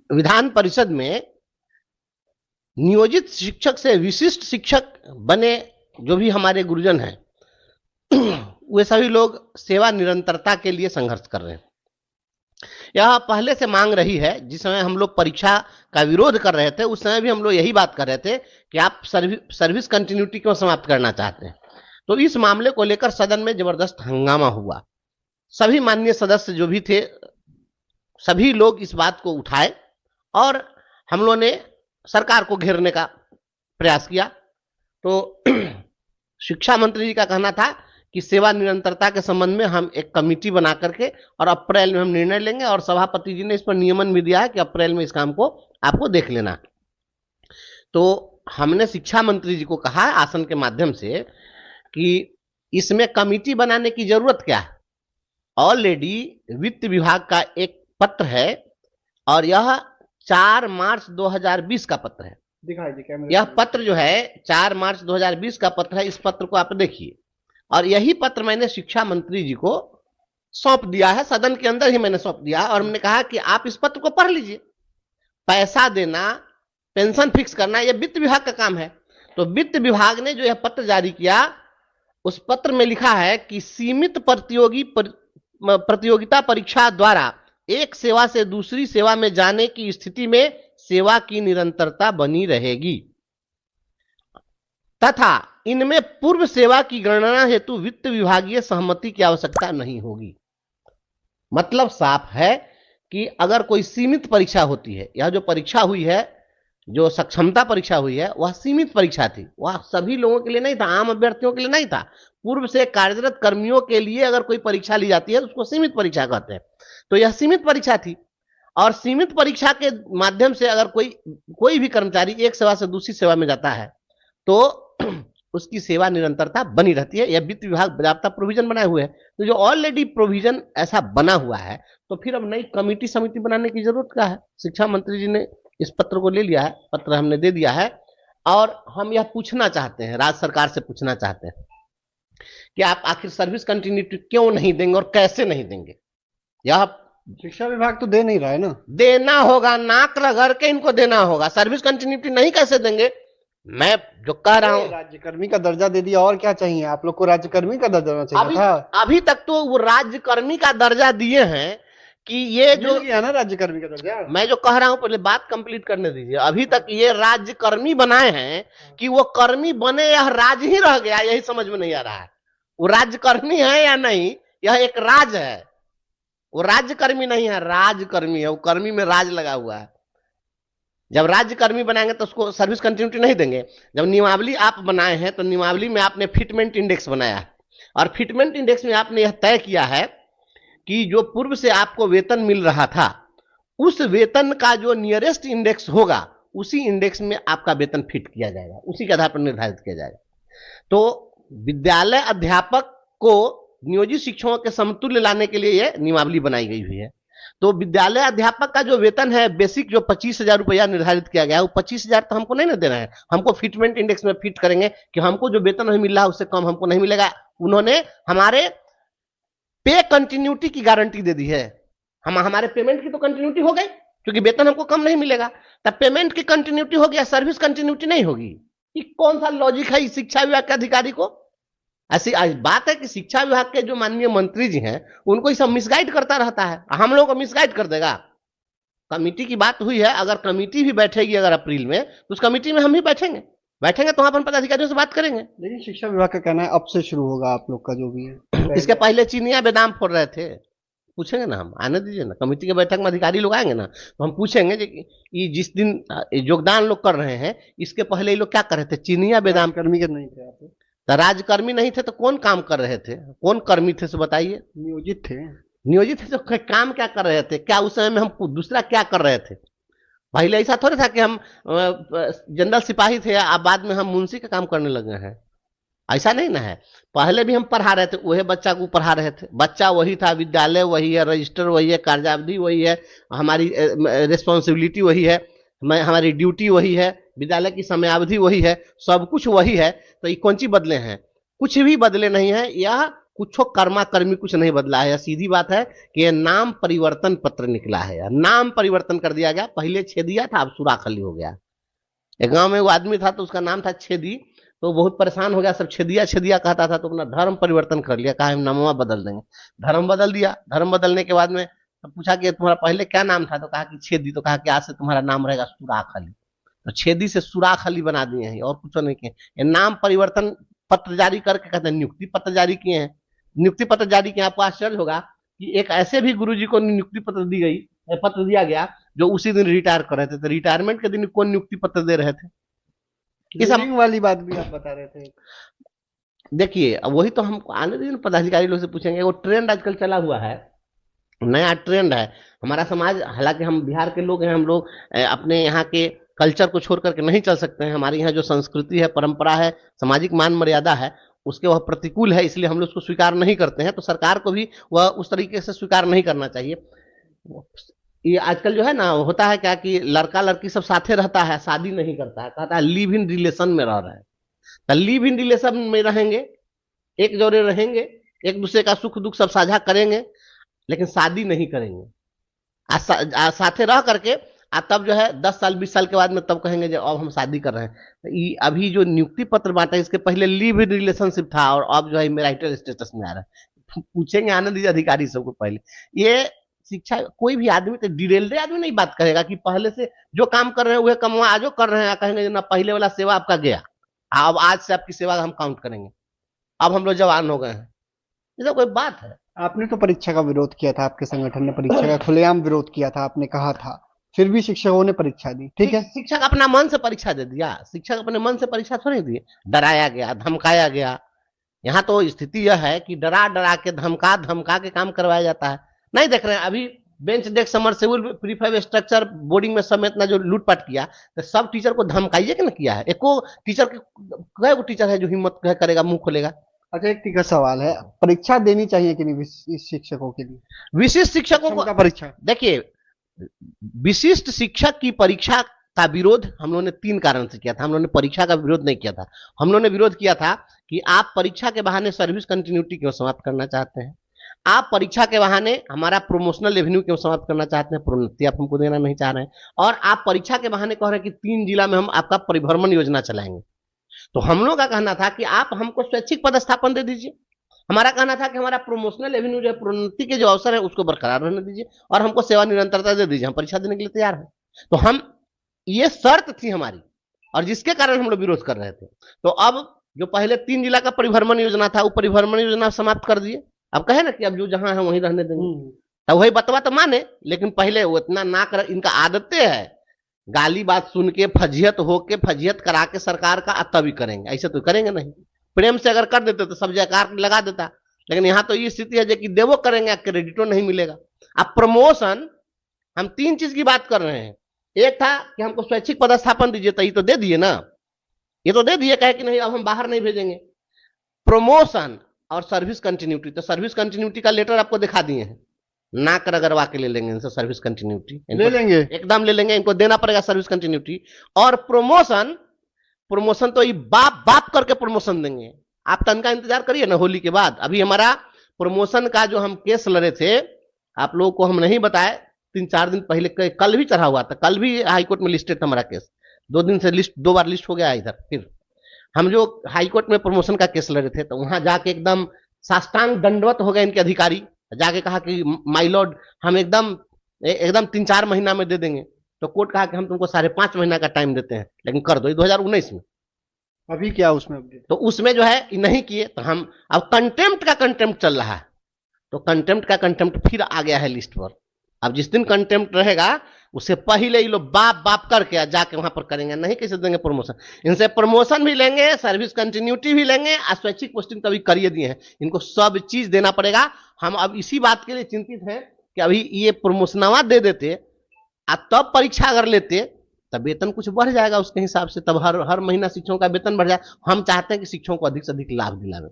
विधान परिषद में नियोजित शिक्षक से विशिष्ट शिक्षक बने जो भी हमारे गुरुजन हैं वे सभी लोग सेवा निरंतरता के लिए संघर्ष कर रहे हैं। यह पहले से मांग रही है। जिस समय हम लोग परीक्षा का विरोध कर रहे थे उस समय भी हम लोग यही बात कर रहे थे कि आप सर्विस कंटिन्यूटी क्यों समाप्त करना चाहते हैं। तो इस मामले को लेकर सदन में जबरदस्त हंगामा हुआ। सभी माननीय सदस्य जो भी थे सभी लोग इस बात को उठाए और हम लोगों ने सरकार को घेरने का प्रयास किया। तो शिक्षा मंत्री जी का कहना था कि सेवा निरंतरता के संबंध में हम एक कमेटी बना करके और अप्रैल में हम निर्णय लेंगे, और सभापति जी ने इस पर नियमन भी दिया है कि अप्रैल में इस काम को आपको देख लेना। तो हमने शिक्षा मंत्री जी को कहा आसन के माध्यम से कि इसमें कमेटी बनाने की जरूरत क्या है। ऑलरेडी वित्त विभाग का एक पत्र है और यह 4 मार्च 2020 का पत्र है। यह पत्र जो है 4 मार्च 2020 का पत्र है। इस पत्र को आप देखिए, और यही पत्र मैंने शिक्षा मंत्री जी को सौंप दिया है, सदन के अंदर ही मैंने सौंप दिया और हमने कहा कि आप इस पत्र को पढ़ लीजिए। पैसा देना, पेंशन फिक्स करना यह वित्त विभाग का काम है। तो वित्त विभाग ने जो यह पत्र जारी किया उस पत्र में लिखा है कि सीमित प्रतियोगिता परीक्षा द्वारा एक सेवा से दूसरी सेवा में जाने की स्थिति में सेवा की निरंतरता बनी रहेगी तथा इनमें पूर्व सेवा की गणना हेतु वित्त विभागीय सहमति की आवश्यकता नहीं होगी। मतलब साफ है कि अगर कोई सीमित परीक्षा होती है, यह जो परीक्षा हुई है, जो सक्षमता परीक्षा हुई है, वह सीमित परीक्षा थी। वह सभी लोगों के लिए नहीं था, आम अभ्यर्थियों के लिए नहीं था। पूर्व से कार्यरत कर्मियों के लिए अगर कोई परीक्षा ली जाती है तो उसको सीमित परीक्षा कहते हैं। तो यह सीमित परीक्षा थी और सीमित परीक्षा के माध्यम से अगर कोई भी कर्मचारी एक सेवा से दूसरी सेवा में जाता है तो उसकी सेवा निरंतरता बनी रहती है। यह वित्त विभाग पर्याप्त प्रोविजन बनाए हुए है। तो जो ऑलरेडी प्रोविजन ऐसा बना हुआ है तो फिर अब नई कमेटी समिति बनाने की जरूरत क्या है। शिक्षा मंत्री जी ने इस पत्र को ले लिया है, पत्र हमने दे दिया है और हम यह पूछना चाहते हैं, राज्य सरकार से पूछना चाहते हैं कि आप आखिर सर्विस कंटिन्यूटी क्यों नहीं देंगे और कैसे नहीं देंगे। यह शिक्षा विभाग तो दे नहीं रहा है ना। देना होगा, नाक रगड़ के इनको देना होगा। सर्विस कंटिन्यूटी नहीं कैसे देंगे। मैं जो कह रहा हूँ, राज्यकर्मी का दर्जा दे दिया, और क्या चाहिए आप लोग को। राज्यकर्मी का दर्जा चाहिए था। अभी तक तो वो राज्यकर्मी का दर्जा दिए हैं कि ये जो ना राज्यकर्मी का दर्जा। मैं जो कह रहा हूं पहले बात कंप्लीट करने दीजिए। अभी तक ये राज्यकर्मी बनाए हैं कि वो कर्मी बने या राज ही रह गया, यही समझ में नहीं आ रहा है। वो राज्यकर्मी है या नहीं, यह एक राज है। वो राज्यकर्मी नहीं है, राजकर्मी है। वो कर्मी में राज लगा हुआ है। जब राज्यकर्मी बनाएंगे तो उसको सर्विस कंटिन्यूटी नहीं देंगे। जब नियमावली आप बनाए हैं तो नियमावली में आपने फिटमेंट इंडेक्स बनाया है और फिटमेंट इंडेक्स में आपने यह तय किया है कि जो पूर्व से आपको वेतन मिल रहा था उस वेतन का जो नियरेस्ट इंडेक्स होगा उसी इंडेक्स में आपका वेतन फिट किया जाएगा, उसी के आधार पर निर्धारित किया जाएगा। तो विद्यालय अध्यापक को नियोजित शिक्षकों के समतुल्य लाने के लिए यह नियमावली बनाई गई हुई है। तो विद्यालय अध्यापक का जो वेतन है बेसिक जो 25,000 रुपया निर्धारित किया गया है वो 25,000 तो हमको नहीं ना देना है। हमको फिटमेंट इंडेक्स में फिट करेंगे कि हमको जो वेतन हमें मिल रहा है उससे कम हमको नहीं मिलेगा। उन्होंने हमारे पे कंटिन्यूटी की गारंटी दे दी है। हमारे पेमेंट की तो कंटिन्यूटी हो गई क्योंकि वेतन हमको कम नहीं मिलेगा, तब पेमेंट की कंटिन्यूटी हो गया, सर्विस कंटिन्यूटी नहीं होगी। ये कौन सा लॉजिक है इस शिक्षा विभाग के अधिकारी को। ऐसी बात है कि शिक्षा विभाग के जो माननीय मंत्री जी हैं उनको ये सब मिसगाइड करता रहता है। हम लोग को मिसगाइड कर देगा। कमेटी की बात हुई है, अगर कमेटी भी बैठेगी अगर अप्रैल में तो उस कमेटी में हम भी बैठेंगे तो वहां पर पदाधिकारियों से बात करेंगे। लेकिन शिक्षा विभाग का कहना है अब से शुरू होगा आप लोग का जो भी है। इसके पहले चीनिया बेदाम फोड़ रहे थे। पूछेंगे ना, हम आने दीजिए ना, कमेटी के बैठक में अधिकारी लोग आएंगे ना तो हम पूछेंगे कि जिस दिन योगदान लोग कर रहे हैं इसके पहले ये लोग क्या कर रहे थे। चीनिया बेदाम कर्मी के नहीं थे आप तो राजकर्मी नहीं थे तो कौन काम कर रहे थे, कौन कर्मी थे से बताइए। नियोजित थे तो काम क्या कर रहे थे, क्या उस समय में हम दूसरा क्या कर रहे थे। पहले ऐसा थोड़ा था कि हम जनरल सिपाही थे अब बाद में हम मुंशी का काम करने लगे हैं, ऐसा नहीं ना है। पहले भी हम पढ़ा रहे थे, वही बच्चा को पढ़ा रहे थे, बच्चा वही था, विद्यालय वही है, रजिस्टर वही है, कार्यावधि वही है, हमारी रिस्पॉन्सिबिलिटी वही है, हमारी ड्यूटी वही है, विद्यालय की समयावधि वही है, सब कुछ वही है। तो ये कौन सी बदले हैं, कुछ भी बदले नहीं है। यह कुछ कर्मा कर्मी कुछ नहीं बदला है। सीधी बात है कि ये नाम परिवर्तन पत्र निकला है, नाम परिवर्तन कर दिया गया। पहले छेदिया था, अब सुराखली हो गया। एक गांव में वो आदमी था तो उसका नाम था छेदी, तो बहुत परेशान हो गया, सब छेदिया छेदिया कहता था, तो अपना धर्म परिवर्तन कर लिया, कहा हम नामवा बदल देंगे। धर्म बदल दिया। धर्म बदलने के बाद में तो पूछा कि तुम्हारा पहले क्या नाम था, तो कहा कि छेदी। तो कहा कि आज से तुम्हारा नाम रहेगा सुराखली। तो छेदी से सुराखली बना दिए हैं और कुछ नहीं किए। ये नाम परिवर्तन पत्र जारी करके कहते हैं नियुक्ति पत्र जारी किए हैं। नियुक्ति पत्र जारी किए, आपको आश्चर्य होगा कि एक ऐसे भी गुरुजी को नियुक्ति पत्र दी गई, पत्र दिया गया जो उसी दिन रिटायर कर रहे थे। तो रिटायरमेंट के दिन कौन नियुक्ति पत्र दे रहे थे? इस वाली बात भी आप बता रहे थे। देखिए, अब वही तो हम आने दिन पदाधिकारी लोग से पूछेंगे। वो ट्रेंड आजकल चला हुआ है, नया ट्रेंड है। हमारा समाज, हालांकि हम बिहार के लोग हैं, हम लोग अपने यहाँ के कल्चर को छोड़ करके नहीं चल सकते हैं। हमारे यहाँ जो संस्कृति है, परंपरा है, सामाजिक मान मर्यादा है, उसके वह प्रतिकूल है, इसलिए हम लोग उसको स्वीकार नहीं करते हैं। तो सरकार को भी वह उस तरीके से स्वीकार नहीं करना चाहिए। ये आजकल जो है ना, होता है क्या कि लड़का लड़की सब साथे रहता है, शादी नहीं करता है, कहता है लिव इन रिलेशन में रह रहा है। तो लिव इन रिलेशन में रहेंगे, एक जोड़े रहेंगे, एक दूसरे का सुख दुख सब साझा करेंगे, लेकिन शादी नहीं करेंगे। साथे रह करके तब जो है 10 साल 20 साल के बाद में तब कहेंगे जो अब हम शादी कर रहे हैं। तो अभी जो नियुक्ति पत्र बांटा, इसके पहले लिव इन रिलेशनशिप था और अब जो है मैरिटल स्टेटस में आ रहा है। पूछेंगे आनंद दीजिए अधिकारी सबको। पहले ये शिक्षा, कोई भी आदमी तो डिटेल्ड आदमी नहीं बात करेगा कि पहले से जो काम कर रहे हैं वह कम आजो कर रहे हैं, कहेंगे ना पहले वाला सेवा आपका गया, अब आज से आपकी सेवा हम काउंट करेंगे, अब हम लोग जवान हो गए हैं। ये तो कोई बात है? आपने तो परीक्षा का विरोध किया था, आपके संगठन ने परीक्षा का खुलेआम विरोध किया था, आपने कहा था, फिर भी शिक्षकों ने परीक्षा दी, ठीक है। शिक्षक अपना मन से परीक्षा दे दिया, शिक्षक अपने मन से परीक्षा थोड़ी दी, डराया गया, धमकाया गया। यहाँ तो स्थिति यह है कि डरा डरा के, धमका धमका के काम करवाया जाता है। नहीं देख रहे हैं अभी bench desk submersible prefab structure boarding में समेत ना जो लूटपाट किया, तो सब टीचर को धमकाइए कि ना किया है? एको टीचर के टीचर है जो हिम्मत करेगा, मुंह खोलेगा? अच्छा, एक टिकट सवाल है, परीक्षा देनी चाहिए कि नहीं शिक्षकों के लिए? विशिष्ट शिक्षकों को परीक्षा, देखिए, विशिष्ट शिक्षक की परीक्षा का विरोध हम लोगों ने 3 कारण से किया था। हम लोगों ने परीक्षा का विरोध नहीं किया था, हम लोगों ने विरोध किया था कि आप परीक्षा के बहाने सर्विस कंटिन्यूटी क्यों समाप्त करना चाहते हैं? आप परीक्षा के बहाने हमारा प्रोमोशनल रेवेन्यू क्यों समाप्त करना चाहते हैं? प्रोन्नति आप हमको देना नहीं चाह रहे हैं। और आप परीक्षा के बहाने कह रहे हैं कि 3 जिला में हम आपका परिभ्रमण योजना चलाएंगे। तो हम लोग का कहना था कि आप हमको स्वैच्छिक पदस्थापन दे दीजिए। हमारा कहना था कि हमारा प्रोमोशनल रेवेन्यू जो है, प्रोन्नति के जो अवसर है उसको बरकरार रहने दीजिए और हमको सेवा निरंतरता दे दीजिए, हम परीक्षा देने के लिए तैयार हैं। तो हम, ये शर्त थी हमारी और जिसके कारण हम लोग विरोध कर रहे थे। तो अब जो पहले 3 जिला का परिभ्रमण योजना था, वो परिभ्रमण योजना समाप्त कर दिए। अब कहे ना कि अब जो जहां है वहीं रहने देंगे, तो वही बतवा तो माने, लेकिन पहले वो इतना ना कर, इनका आदतें है गाली बात सुन के फजियत होके, फजियत करा के सरकार का तभी करेंगे, ऐसे तो करेंगे नहीं। प्रेम से अगर कर देते तो सब जयकार लगा देता, लेकिन यहाँ तो ये स्थिति है जो कि देवो करेंगे, क्रेडिटो नहीं मिलेगा। अब प्रमोशन, हम 3 चीज की बात कर रहे हैं। एक था कि हमको स्वैच्छिक पदस्थापन दीजिए, तो ये तो दे दिए ना, ये तो दे दिए, कहे कि नहीं अब हम बाहर नहीं भेजेंगे। प्रमोशन और सर्विस कंटिन्यूटी, तो सर्विस कंटिन्यूटी का लेटर आपको दिखा दिए हैं, नाक रगड़वा के ले लेंगे इनसे सर्विस कंटिन्यूटी, ले लेंगे, एकदम ले लेंगे, इनको देना पड़ेगा सर्विस कंटिन्यूटी। और प्रमोशन तो ये बाप बाप करके प्रमोशन देंगे। आप तनका इंतजार करिए ना होली के बाद। अभी हमारा प्रमोशन का जो हम केस लड़े थे, आप लोगों को हम नहीं बताए, 3-4 दिन पहले, कल भी चढ़ा हुआ था, कल भी हाईकोर्ट में लिस्टेड था हमारा केस। 2 दिन से 2 बार लिस्ट हो गया इधर। फिर हम जो हाईकोर्ट में प्रमोशन का केस लड़े थे, तो वहां जाके एकदम साष्टांग दंडवत हो गए इनके अधिकारी, जाके कहा कि माय लॉर्ड हम एकदम 3-4 महीना में दे देंगे। तो कोर्ट कहा कि हम तुमको 5.5 महीना का टाइम देते हैं, लेकिन कर दो। 2019 में। अभी क्या उसमें अपडेट? तो उसमें जो है नहीं किए, तो हम अब कंटेम्प्ट का कंटेम्प्ट चल रहा है, तो कंटेम्प्ट का कंटेम्प्ट फिर आ गया है लिस्ट पर। अब जिस दिन कंटेम्प्ट रहेगा उससे पहले ये लोग बाप बाप करके जाके वहां पर करेंगे, नहीं कैसे देंगे प्रमोशन। इनसे प्रमोशन भी लेंगे, सर्विस कंटिन्यूटी भी लेंगे, स्वैच्छिक पोस्टिंग तो अभी करिए दिए हैं, इनको सब चीज देना पड़ेगा। हम अब इसी बात के लिए चिंतित हैं कि अभी ये प्रमोशनवा दे देते, तब परीक्षा अगर लेते, तब वेतन कुछ बढ़ जाएगा उसके हिसाब से, तब हर महीना शिक्षकों का वेतन बढ़ जाए। हम चाहते हैं कि शिक्षकों को अधिक से अधिक लाभ दिलावे।